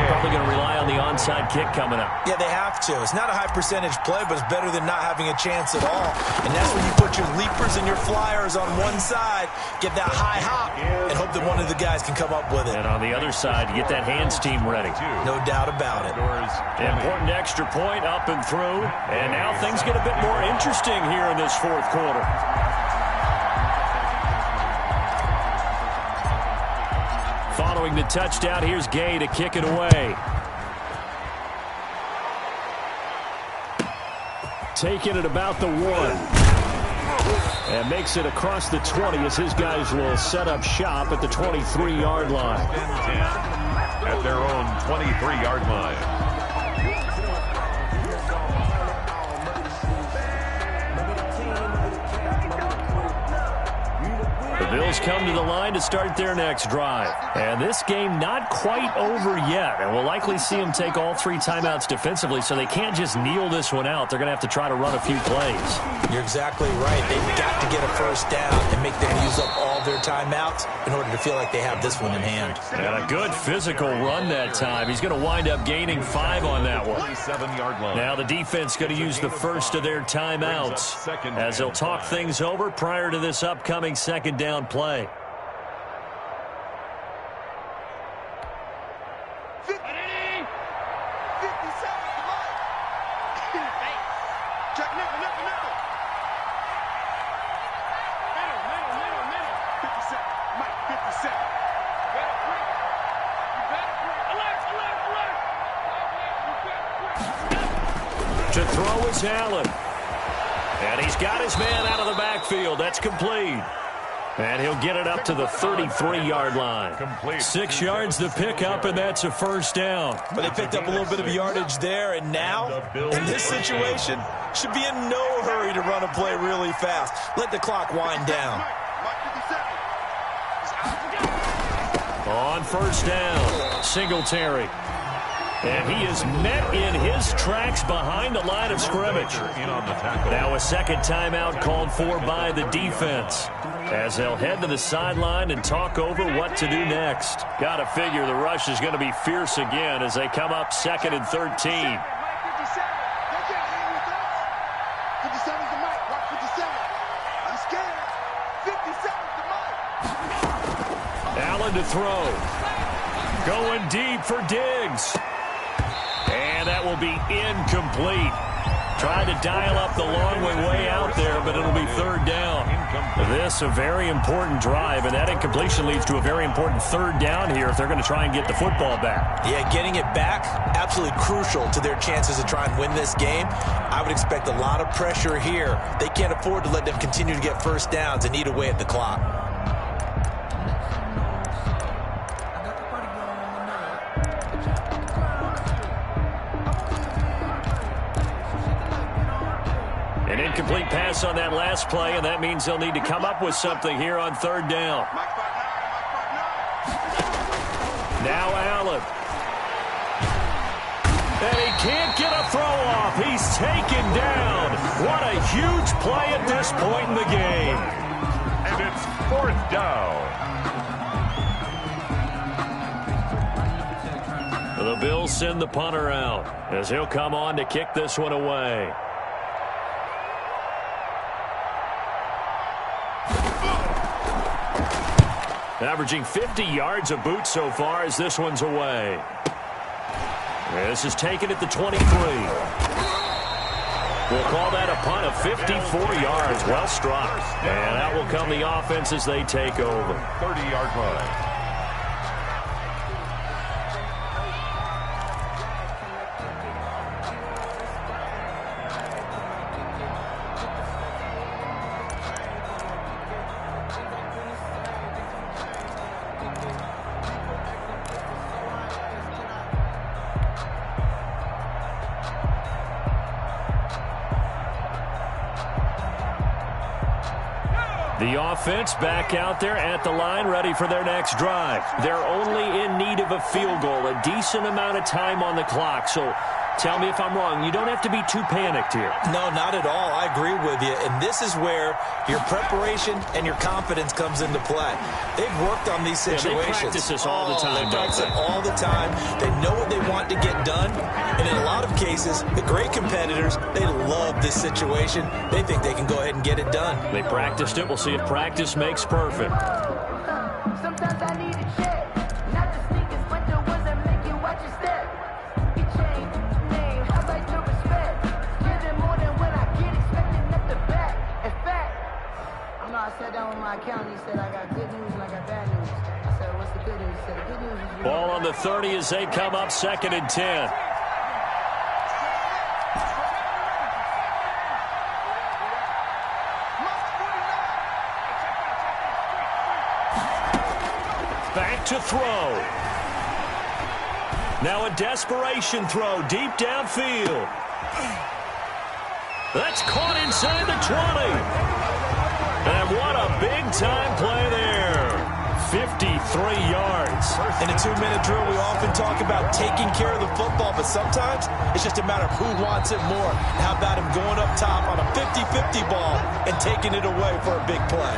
Probably going to rely on the onside kick coming up. Yeah, they have to. It's not a high-percentage play, but it's better than not having a chance at all. And that's when you put your leapers and your flyers on one side, get that high hop, and hope that one of the guys can come up with it. And on the other side, get that hands team ready. No doubt about it. Important extra point up and through. And now things get a bit more interesting here in this fourth quarter. Following the touchdown, here's Gay to kick it away. Taking it about the 1. And makes it across the 20 as his guys will set up shop at the 23-yard line. At their own 23-yard line. The Bills come to the line to start their next drive. And this game not quite over yet. And we'll likely see them take all 3 timeouts defensively, so they can't just kneel this one out. They're going to have to try to run a few plays. You're exactly right. They've got to get a first down and make them use up all their timeouts in order to feel like they have this one in hand. And a good physical run that time. He's going to wind up gaining 5 on that one. 27-yard line. Now the defense going to use the first of their timeouts as they'll talk things over prior to this upcoming second down play. To throw is Allen. And he's got his man out of the backfield. That's complete. And he'll get it up to the 33-yard line. 6 yards to pick up, and that's a first down. But they picked up a little bit of yardage there, and now, in this situation, should be in no hurry to run a play really fast. Let the clock wind down. On first down, Singletary. And he is met in his tracks behind the line of scrimmage. Now a second timeout called for by the defense as they'll head to the sideline and talk over what to do next. Got to figure the rush is going to be fierce again as they come up 2nd and 13. Allen to throw. Going deep for Diggs. And that will be incomplete. Tried to dial up the long way out there, but it'll be third down. This a very important drive, and that incompletion leads to a very important third down here if they're going to try and get the football back. Yeah, getting it back, absolutely crucial to their chances to try and win this game. I would expect a lot of pressure here. They can't afford to let them continue to get first downs and eat away at the clock. An incomplete pass on that last play, and that means they'll need to come up with something here on third down. Now Allen. And he can't get a throw off. He's taken down. What a huge play at this point in the game. And it's fourth down. The Bills send the punter out as he'll come on to kick this one away. Averaging 50 yards a boot so far as this one's away. This is taken at the 23. We'll call that a punt of 54 yards. Well struck. And out will come the offense as they take over. 30-yard line. The offense back out there at the line, ready for their next drive. They're only in need of a field goal, a decent amount of time on the clock. So tell me if I'm wrong. You don't have to be too panicked here. No, not at all. I agree with you. And this is where your preparation and your confidence comes into play. They've worked on these situations. Yeah, they practice this all the time. They practice it all the time. They know what they want to get done. And in a lot of cases, the great competitors, they love this situation. They think they can go ahead and get it done. They practiced it. We'll see if practice makes perfect. Sometimes I need a check. Not the sneakers, but the ones that make you watch your step. You change the name, I like the respect. Giving more than when I get expecting at the back. In fact, I sat down with my accountant. He said, I got good news and I got bad news. I said, what's the good news? He said, the good news is Ball on the 30 as they come up 2nd and 10. Back to throw. Now a desperation throw deep downfield. That's caught inside the 20. And what a big-time play there. 53 yards. In a 2-minute drill, we often talk about taking care of the football, but sometimes it's just a matter of who wants it more. How about him going up top on a 50-50 ball and taking it away for a big play?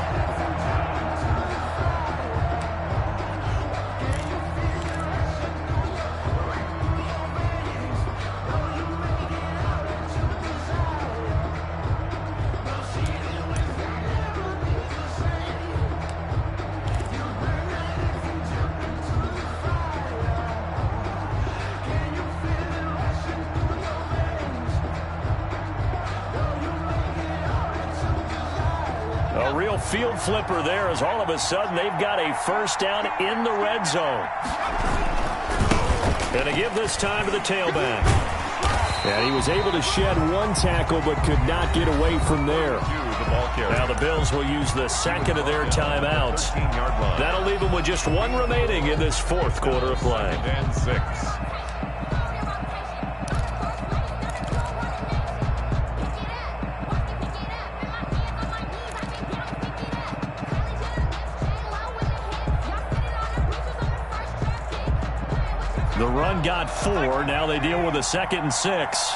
A real field flipper there as all of a sudden they've got a first down in the red zone. And to give this time to the tailback. And he was able to shed one tackle but could not get away from there. Now the Bills will use the second of their timeouts. That'll leave them with just one remaining in this fourth quarter of play. And 6. The run got 4. Now they deal with a 2nd and 6.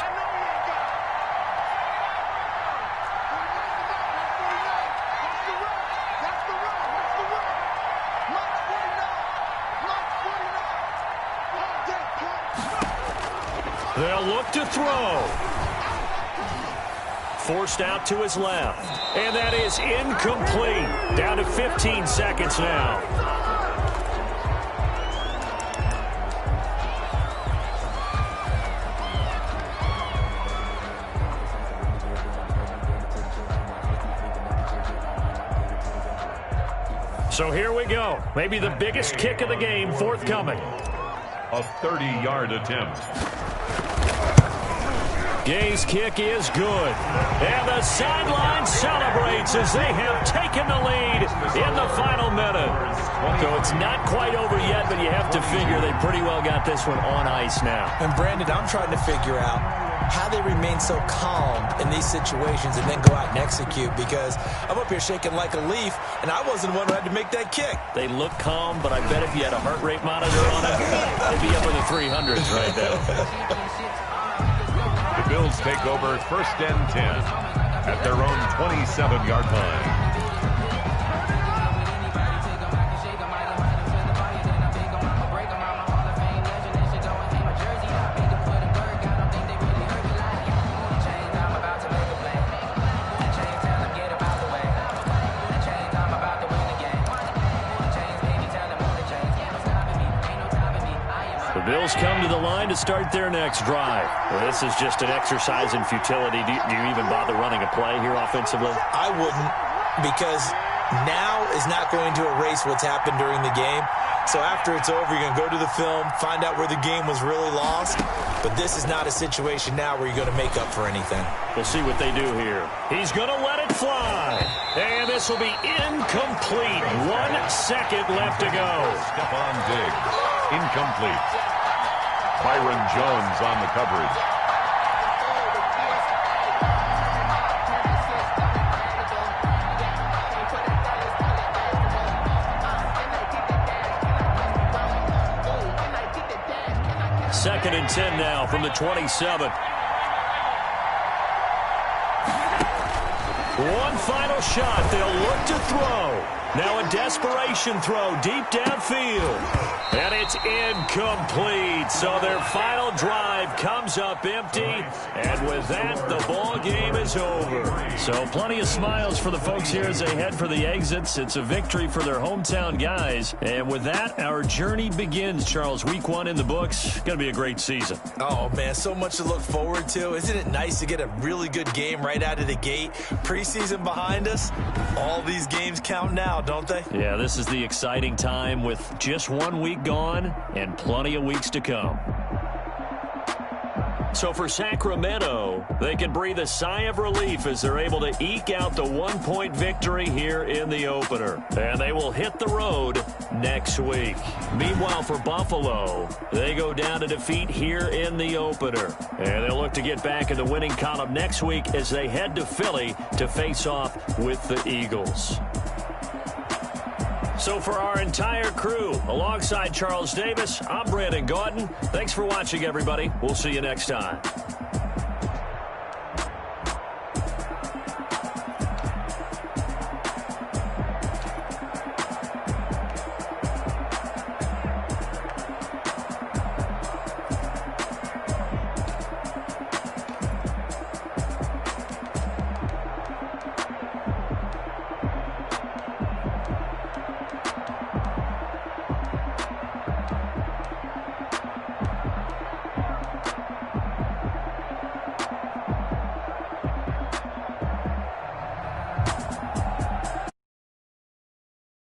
They'll look to throw. Forced out to his left. And that is incomplete. Down to 15 seconds now. So here we go. Maybe the biggest kick of the game forthcoming. A 30-yard attempt. Gay's kick is good. And the sideline celebrates as they have taken the lead in the final minute. So it's not quite over yet, but you have to figure they pretty well got this one on ice now. And Brandon, I'm trying to figure out how they remain so calm in these situations and then go out and execute, because I'm up here shaking like a leaf, and I wasn't the one who had to make that kick. They look calm, but I bet if you had a heart rate monitor on it, they'd be up in the 300s right now. The Bills take over 1st and 10 at their own 27-yard line. Bills come to the line to start their next drive. Well, this is just an exercise in futility. Do you even bother running a play here offensively? I wouldn't, because now is not going to erase what's happened during the game. So after it's over, you're going to go to the film, find out where the game was really lost. But this is not a situation now where you're going to make up for anything. We'll see what they do here. He's going to let it fly. And this will be incomplete. 1 second left to go. Stephon Diggs, incomplete. Byron Jones on the coverage. Second and 10 now from the 27. One final shot. They'll look to throw. Now a desperation throw deep downfield. And it's incomplete. So their final drive comes up empty. And with that, the ball game is over. So plenty of smiles for the folks here as they head for the exits. It's a victory for their hometown guys. And with that, our journey begins, Charles. Week 1 in the books. Going to be a great season. Oh, man, so much to look forward to. Isn't it nice to get a really good game right out of the gate? Preseason behind us. All these games count now, don't they? Yeah, this is the exciting time with just 1 week gone and plenty of weeks to come. So for Sacramento, they can breathe a sigh of relief as they're able to eke out the 1-point victory here in the opener. And they will hit the road next week. Meanwhile, for Buffalo, they go down to defeat here in the opener. And they'll look to get back in the winning column next week as they head to Philly to face off with the Eagles. So for our entire crew, alongside Charles Davis, I'm Brandon Gaudin. Thanks for watching, everybody. We'll see you next time.